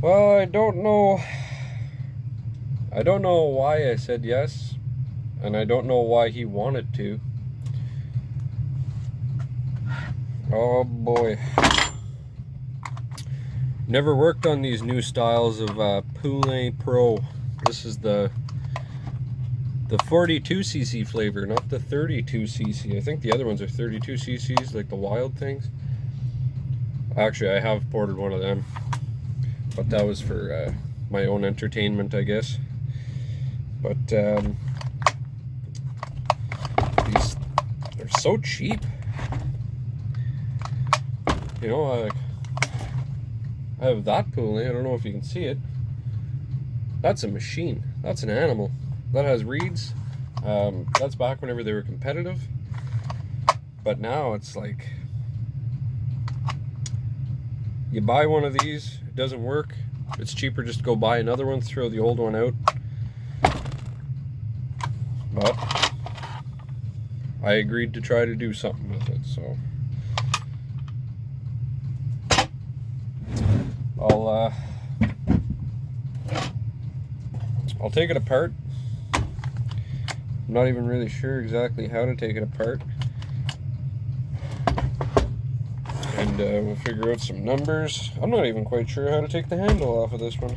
Well, I don't know. I don't know why I said yes, and I don't know why he wanted to. Oh boy. Never worked on these new styles of Poulan Pro. This is the 42cc flavor, not the 32cc. I think the other ones are 32cc's, like the wild things. Actually, I have ordered one of them, but that was for my own entertainment, I guess. But these, they're so cheap. You know, I have that poulan. I don't know if you can see it. That's a machine. That's an animal. That has reeds. That's back whenever they were competitive. But now it's like, you buy one of these, it doesn't work. It's cheaper just to go buy another one, throw the old one out. But I agreed to try to do something with it, so I'll take it apart. I'm not even really sure exactly how to take it apart. And we'll figure out some numbers. I'm not even quite sure how to take the handle off of this one.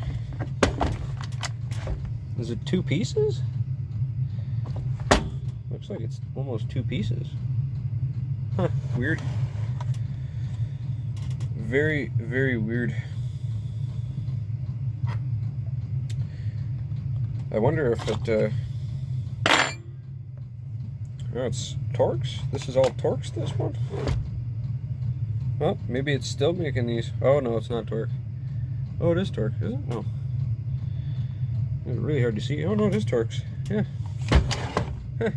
Is it 2 pieces? Looks like it's almost 2 pieces. Huh, weird. Very, very weird. I wonder if it, oh, it's Torx? This is all Torx, this one? Well, maybe it's still making these. Oh, no, it's not Torx. Oh, it is Torx, is it? No. It's really hard to see. Oh, no, it is Torx. Yeah. Huh.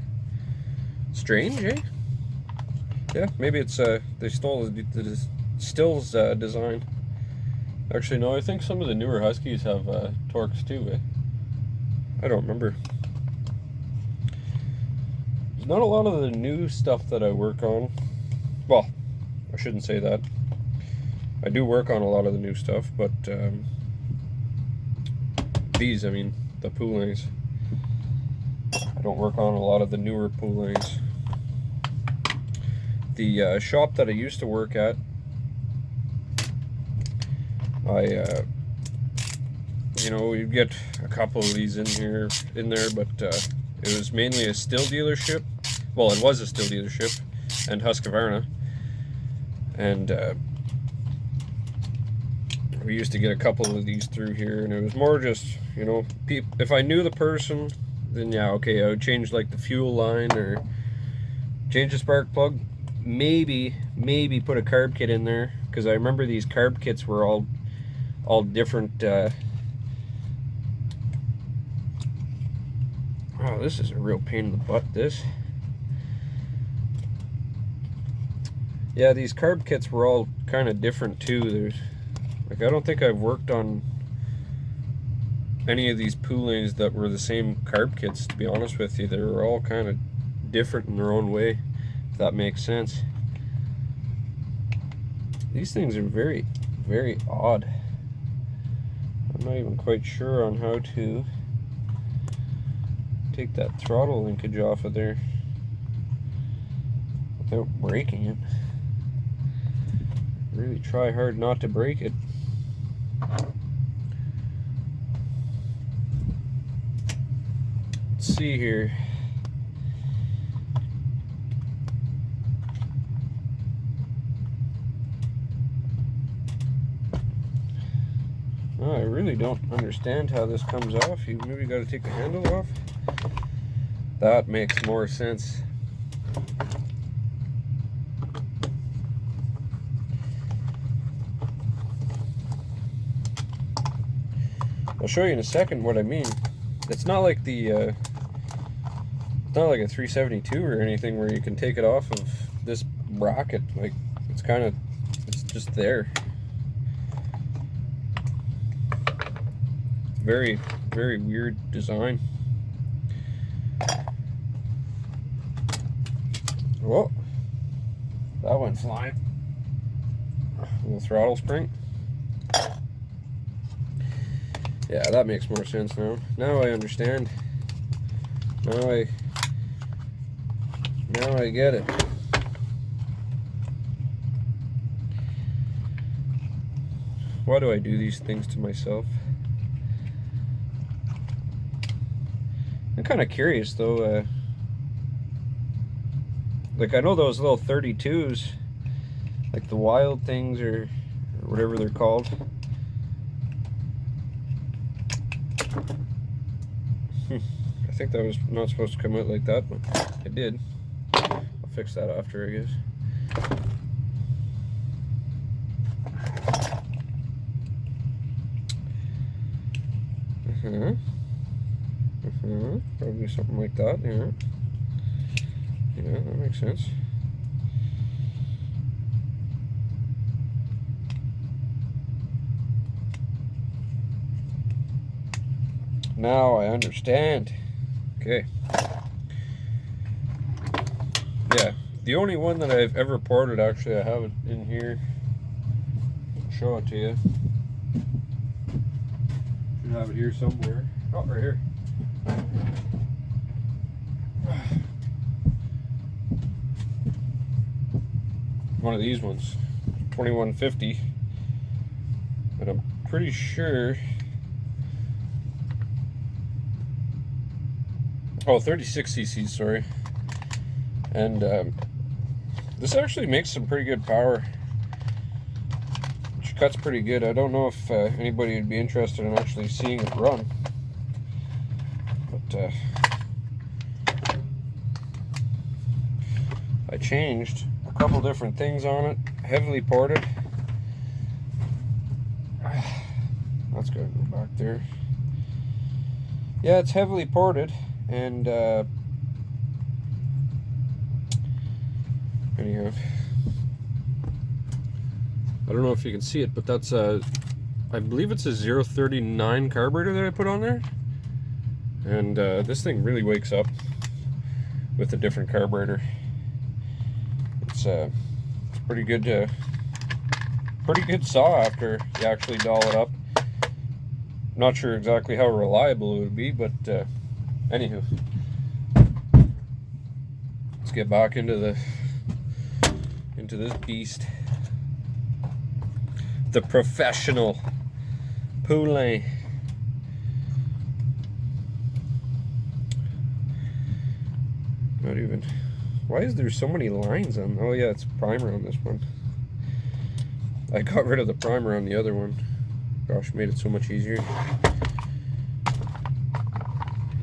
Strange, eh? Yeah, maybe it's, they stole the Stills design. Actually, no, I think some of the newer Huskies have Torx too, eh? I don't remember. There's not a lot of the new stuff that I work on. Well, I shouldn't say that. I do work on a lot of the new stuff, but these, I mean, the poulans, I don't work on a lot of the newer poulans. The shop that I used to work at, you know, we'd get a couple of these in there, but it was mainly a still dealership. Well, it was a still dealership, and Husqvarna, and we used to get a couple of these through here, and it was more just, you know, if I knew the person, then yeah, okay, I would change like the fuel line or change the spark plug, maybe put a carb kit in there, because I remember these carb kits were all different. Oh, this is a real pain in the butt, this. Yeah, these carb kits were all kind of different too. There's, like, I don't think I've worked on any of these poulans that were the same carb kits, to be honest with you. They were all kind of different in their own way, if that makes sense. These things are very, very odd. I'm not even quite sure on how to take that throttle linkage off of there without breaking it. Really try hard not to break it. Let's see here. Oh, I really don't understand how this comes off. You maybe got to take the handle off. That makes more sense. I'll show you in a second what I mean. It's not like the it's not like a 372 or anything where you can take it off of this bracket. Like, it's kind of, it's just there. Very, very weird design. Whoa, that went flying. A little throttle spring. Yeah, that makes more sense now. Now I understand. Now I get it. Why do I do these things to myself? I'm kind of curious though. Like, I know those little 32s, like the wild things or whatever they're called. I think that was not supposed to come out like that, but it did. I'll fix that after, I guess. Probably something like that, yeah. Yeah, that makes sense. Now I understand. Okay. Yeah, the only one that I've ever ported, actually, I have it in here. I'll show it to you. Should have it here somewhere. Oh, right here. One of these ones, 2150, but I'm pretty sure, oh, 36 cc, sorry. And this actually makes some pretty good power. Which cuts pretty good. I don't know if anybody would be interested in actually seeing it run, but I changed a couple different things on it. Heavily ported. That's gotta go back there. Yeah, it's heavily ported, and anyhow, I don't know if you can see it, but that's a, I believe it's a 039 carburetor that I put on there, and this thing really wakes up with a different carburetor. It's pretty good saw after you actually doll it up. Not sure exactly how reliable it would be, but anywho, let's get back into this beast. The professional poulan. Not even. Why is there so many lines on? Oh yeah, it's primer on this one. I got rid of the primer on the other one. Gosh, made it so much easier.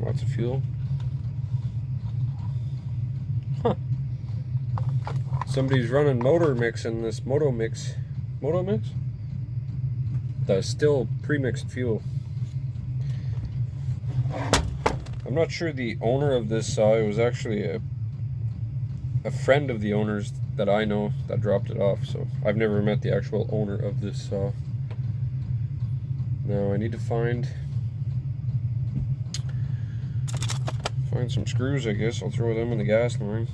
Lots of fuel. Huh. Somebody's running motor mix in this moto mix. Moto mix? The still pre-mixed fuel. I'm not sure the owner of this saw. It was actually a friend of the owner's that I know that dropped it off, so I've never met the actual owner of this saw. Now I need to find some screws, I guess. I'll throw them in the gas line.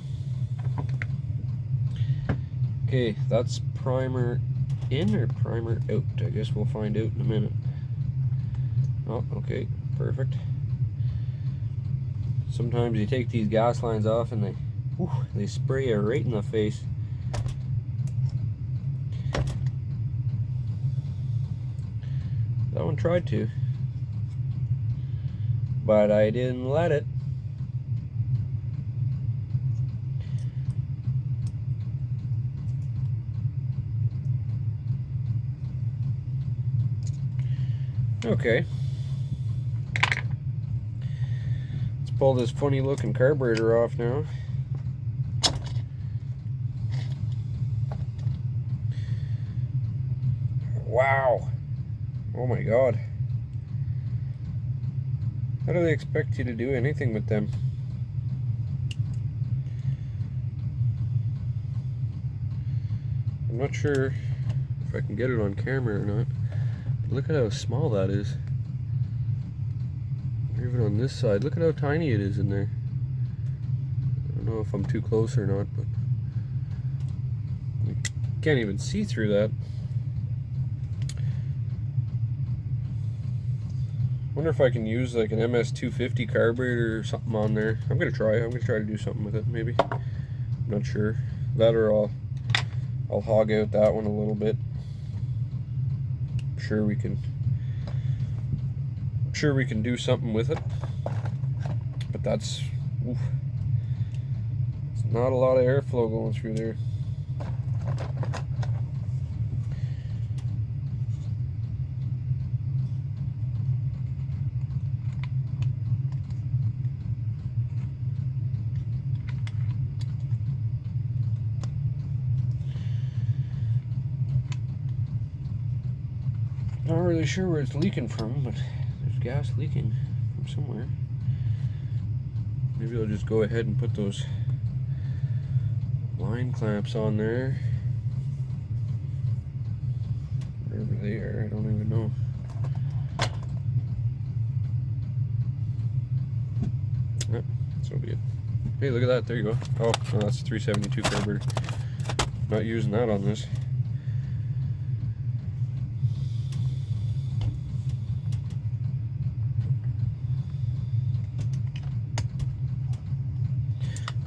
Okay, that's primer in or primer out? I guess we'll find out in a minute. Oh, okay, perfect. Sometimes you take these gas lines off and they spray you right in the face. That one tried to, but I didn't let it. Okay. Let's pull this funny looking carburetor off now. Wow. Oh my god. How do they expect you to do anything with them? I'm not sure if I can get it on camera or not. But look at how small that is. Or even on this side, look at how tiny it is in there. I don't know if I'm too close or not, but you can't even see through that. Wonder if I can use like an MS-250 carburetor or something on there. I'm gonna try to do something with it, maybe. I'm not sure. That or I'll hog out that one a little bit. I'm sure we can do something with it. But that's oof, it's not a lot of airflow going through there. Not really sure where it's leaking from, but there's gas leaking from somewhere. Maybe I'll just go ahead and put those line clamps on there. Wherever they are, I don't even know. Yep, so be it. Hey, look at that, there you go. Oh, no, that's 372 carburetor. Not using that on this.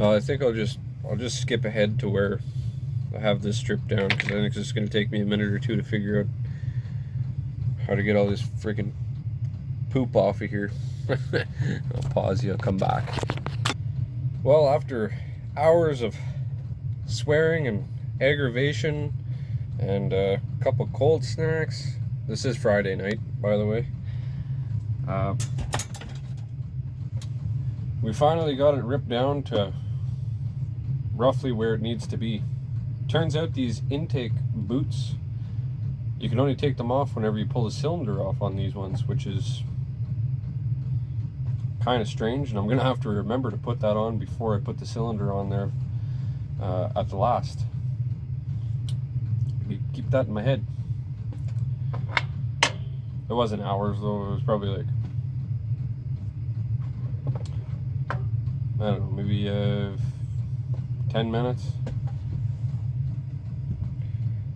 I think I'll just skip ahead to where I have this stripped down, because I think it's just going to take me a minute or two to figure out how to get all this freaking poop off of here. I'll pause you, I'll come back. Well, after hours of swearing and aggravation and a couple cold snacks, this is Friday night, by the way. We finally got it ripped down to roughly where it needs to be. Turns out these intake boots, you can only take them off whenever you pull the cylinder off on these ones, which is kind of strange, and I'm gonna have to remember to put that on before I put the cylinder on there at the last. Keep that in my head. It wasn't hours though, it was probably like, I don't know, maybe 10 minutes.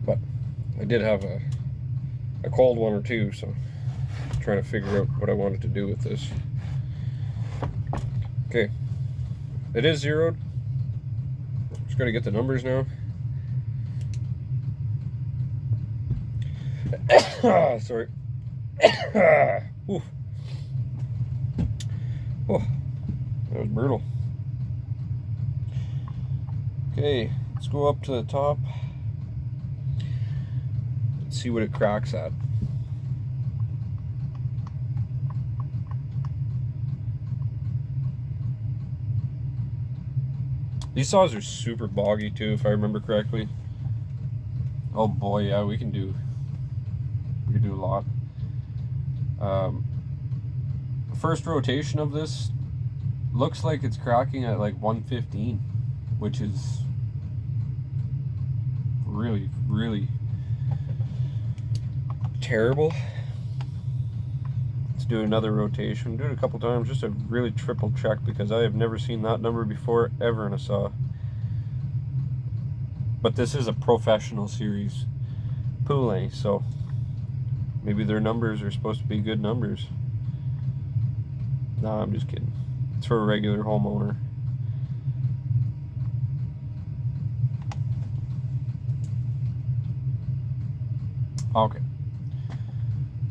But I did have a cold one or two, so I'm trying to figure out what I wanted to do with this. Okay, it is zeroed. Just gotta get the numbers now. Sorry. Oof. Oh, that was brutal. Okay, let's go up to the top. Let's see what it cracks at. These saws are super boggy too, if I remember correctly. Oh boy, yeah, we can do a lot. First rotation of this looks like it's cracking at like 115, which is really, really terrible. Let's do another rotation. Do it a couple times just to really triple check, because I have never seen that number before ever in a saw. But this is a professional series poulan, so maybe their numbers are supposed to be good numbers. No, I'm just kidding. It's for a regular homeowner. Okay.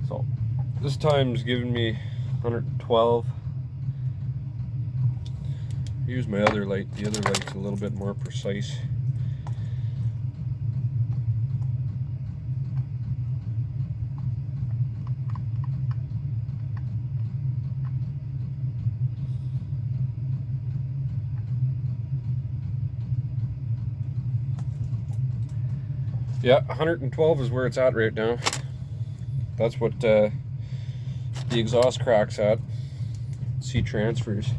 So this time's giving me 112. Use my other light. The other light's a little bit more precise. Yeah, 112 is where it's at right now. That's what the exhaust cracks at. C transfers.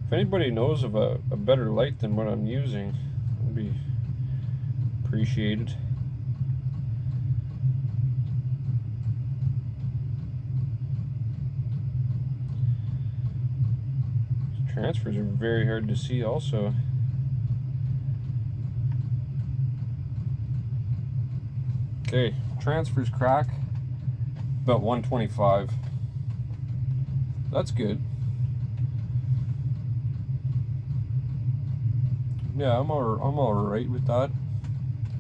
If anybody knows of a better light than what I'm using, it would be appreciated. Transfers are very hard to see also. Okay, transfers crack about 125. That's good. Yeah, I'm all right with that.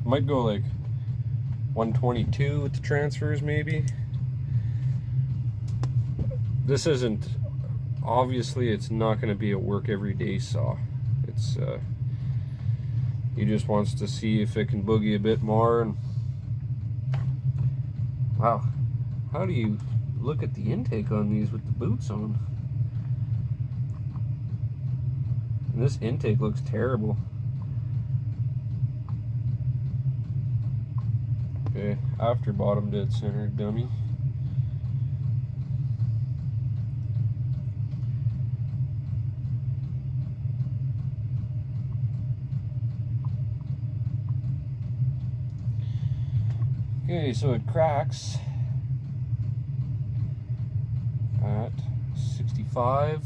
Might go like 122 with the transfers maybe. This isn't, obviously it's not going to be a work every day saw. It's he just wants to see if it can boogie a bit more. And wow, how do you look at the intake on these with the boots on? And this intake looks terrible. Okay, after bottom dead center, dummy. Okay, so it cracks at 65.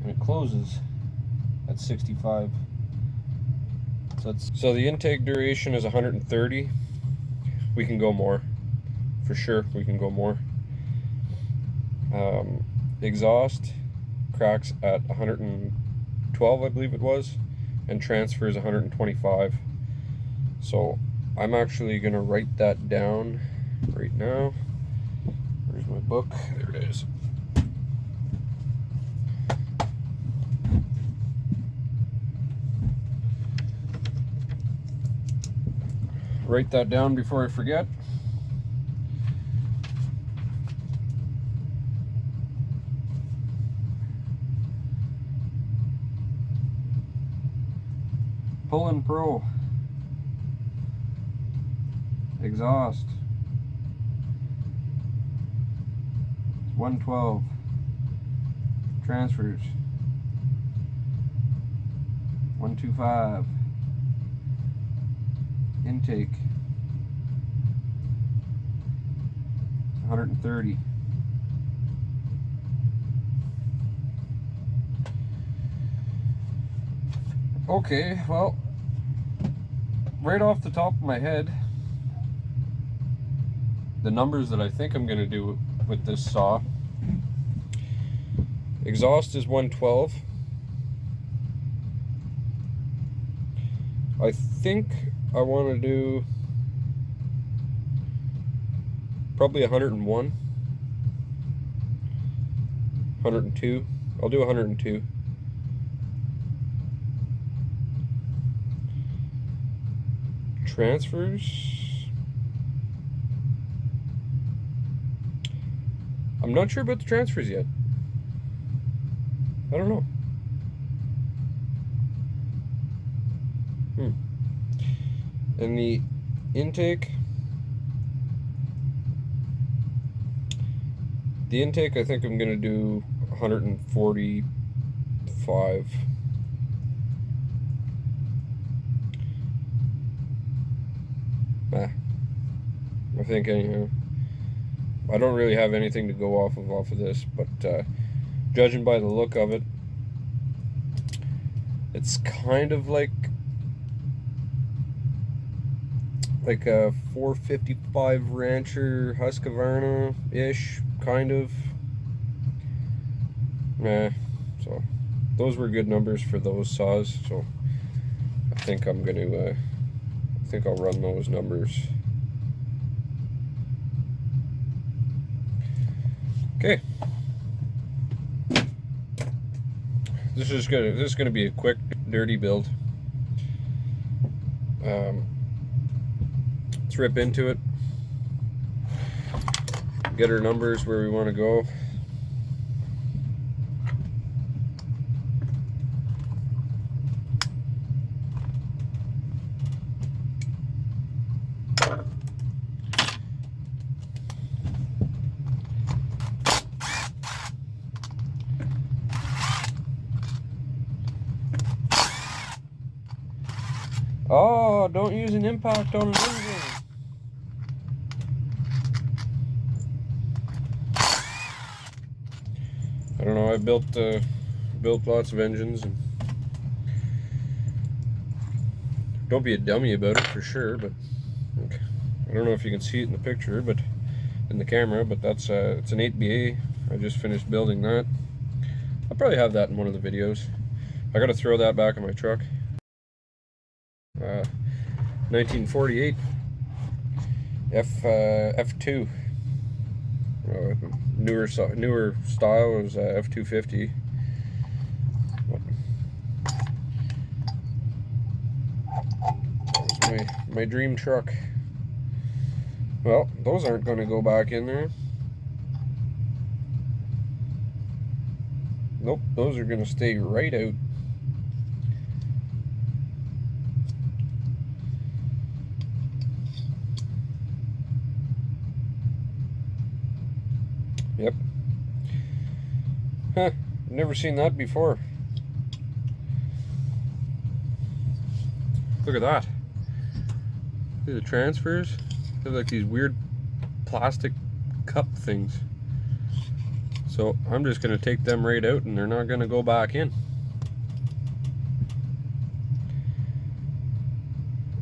And it closes at 65. So the intake duration is 130. We can go more. For sure, we can go more. Exhaust cracks at 112, I believe it was, and transfers 125. So I'm actually gonna write that down right now. Where's my book? There it is. Write that down before I forget. Poulan Pro. Exhaust. It's 112. Transfers. 125. Intake 130. Okay, well, right off the top of my head, the numbers that I think I'm going to do with this saw: exhaust is 112. I think I want to do probably 101, 102. I'll do 102. Transfers, I'm not sure about the transfers yet. I don't know. And the intake, I think I'm gonna do 145. I think anyhow. I don't really have anything to go off of this, but judging by the look of it, it's kind of like a 455 Rancher Husqvarna-ish, kind of. So those were good numbers for those saws, so I think I'm gonna I think I'll run those numbers. Okay. This is gonna be a quick, dirty build. Let's rip into it. Get our numbers where we want to go. Oh, don't use an impact on an engine. I don't know, I've built lots of engines, and don't be a dummy about it for sure, but okay. I don't know if you can see it in the picture, but in the camera, but that's it's an 8BA. I just finished building that. I'll probably have that in one of the videos. I gotta throw that back in my truck. 1948 F2. Newer style is F250. That was my dream truck. Well, those aren't going to go back in there. Nope, those are going to stay right out. Yep. Huh, never seen that before. Look at that. Look at the transfers. They're like these weird plastic cup things. So I'm just going to take them right out, and they're not going to go back in.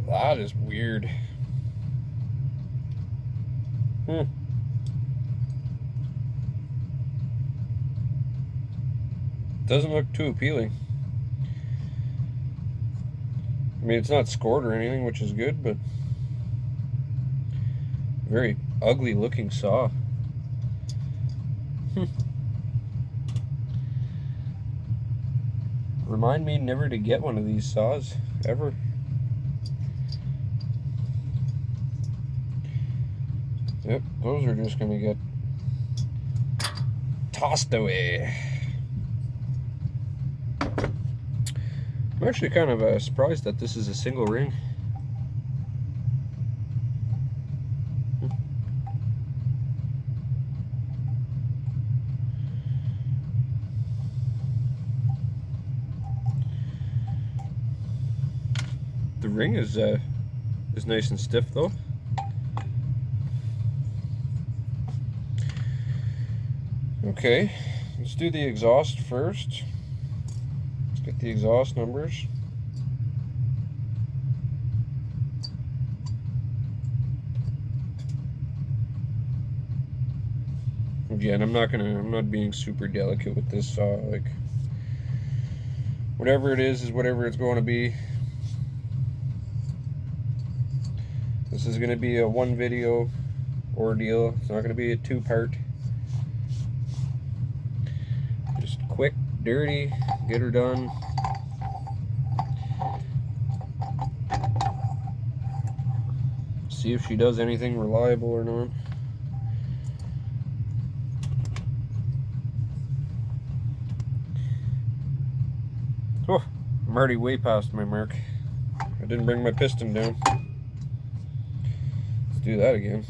That is weird. Doesn't look too appealing. I mean, it's not scored or anything, which is good, but very ugly looking saw. Remind me never to get one of these saws, ever. Yep, those are just gonna get tossed away. I'm actually kind of surprised that this is a single ring. The ring is nice and stiff though. Okay, let's do the exhaust first. Let's get the exhaust numbers. Again, I'm not being super delicate with this saw. Like, whatever it is whatever it's going to be. This is going to be a one video ordeal. It's not going to be a two-part. Just quick, dirty, get her done. See if she does anything reliable or not. Oh, I'm already way past my mark. I didn't bring my piston down. Let's do that again.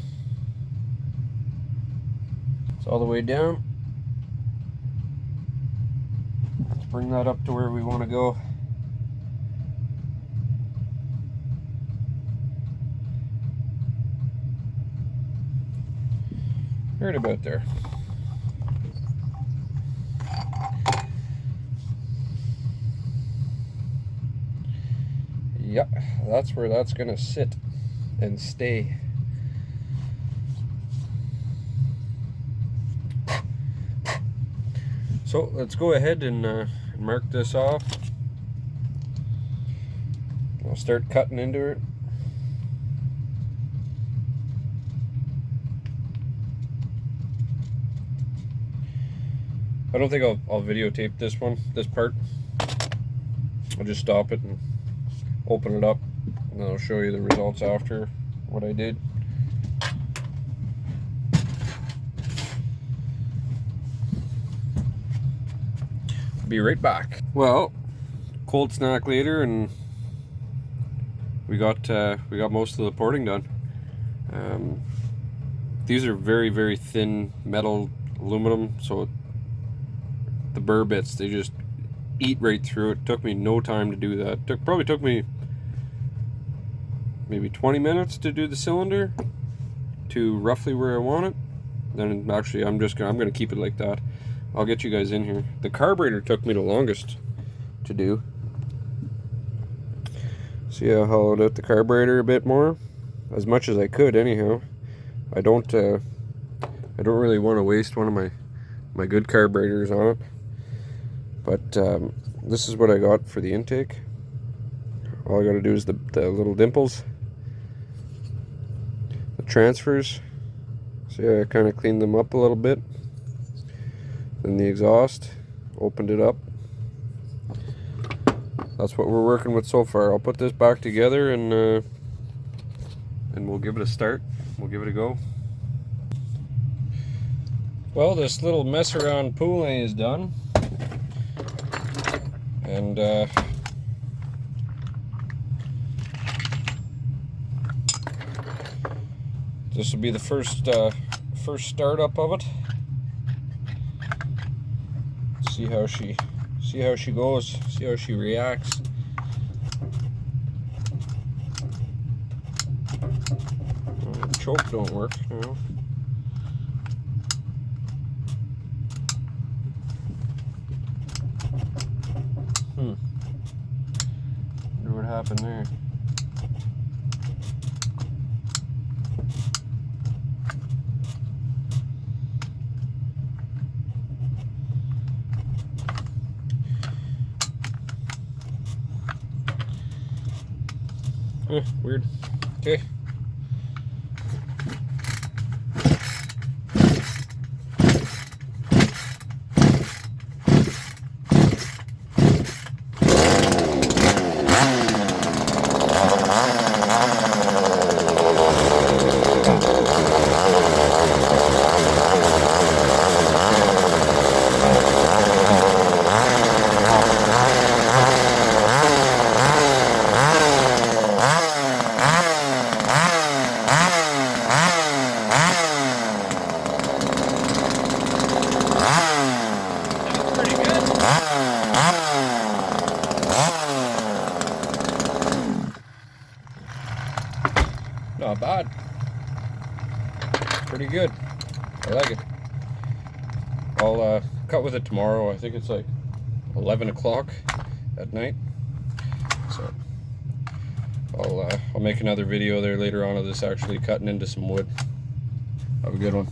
It's all the way down. Let's bring that up to where we want to go. Right about there. Yep, that's where that's gonna sit and stay. So let's go ahead and mark this off. I'll start cutting into it. I don't think I'll videotape this part. I'll just stop it and open it up, and then I'll show you the results after what I did. Be right back. Well, cold snack later, and we got most of the porting done. These are very, very thin metal aluminum, so the burr bits, they just eat right through it. Took me no time to do that. Probably took me maybe 20 minutes to do the cylinder to roughly where I want it. Then actually I'm gonna keep it like that. I'll get you guys in here. The carburetor took me the longest to do. See, I hollowed out the carburetor a bit more, as much as I could anyhow. I don't really want to waste one of my good carburetors on it. But this is what I got for the intake. All I got to do is the little dimples, the transfers. See, I kind of cleaned them up a little bit. Then the exhaust, opened it up. That's what we're working with so far. I'll put this back together and we'll give it a start. We'll give it a go. Well, this little mess around poulan is done. And this will be the first startup of it. See how she goes. See how she reacts. The choke don't work, you know. Wonder what happened there. Weird. Okay. Not bad. Pretty good. I like it. I'll cut with it tomorrow. I think it's like 11 o'clock at night. So I'll make another video there later on of this actually cutting into some wood. Have a good one.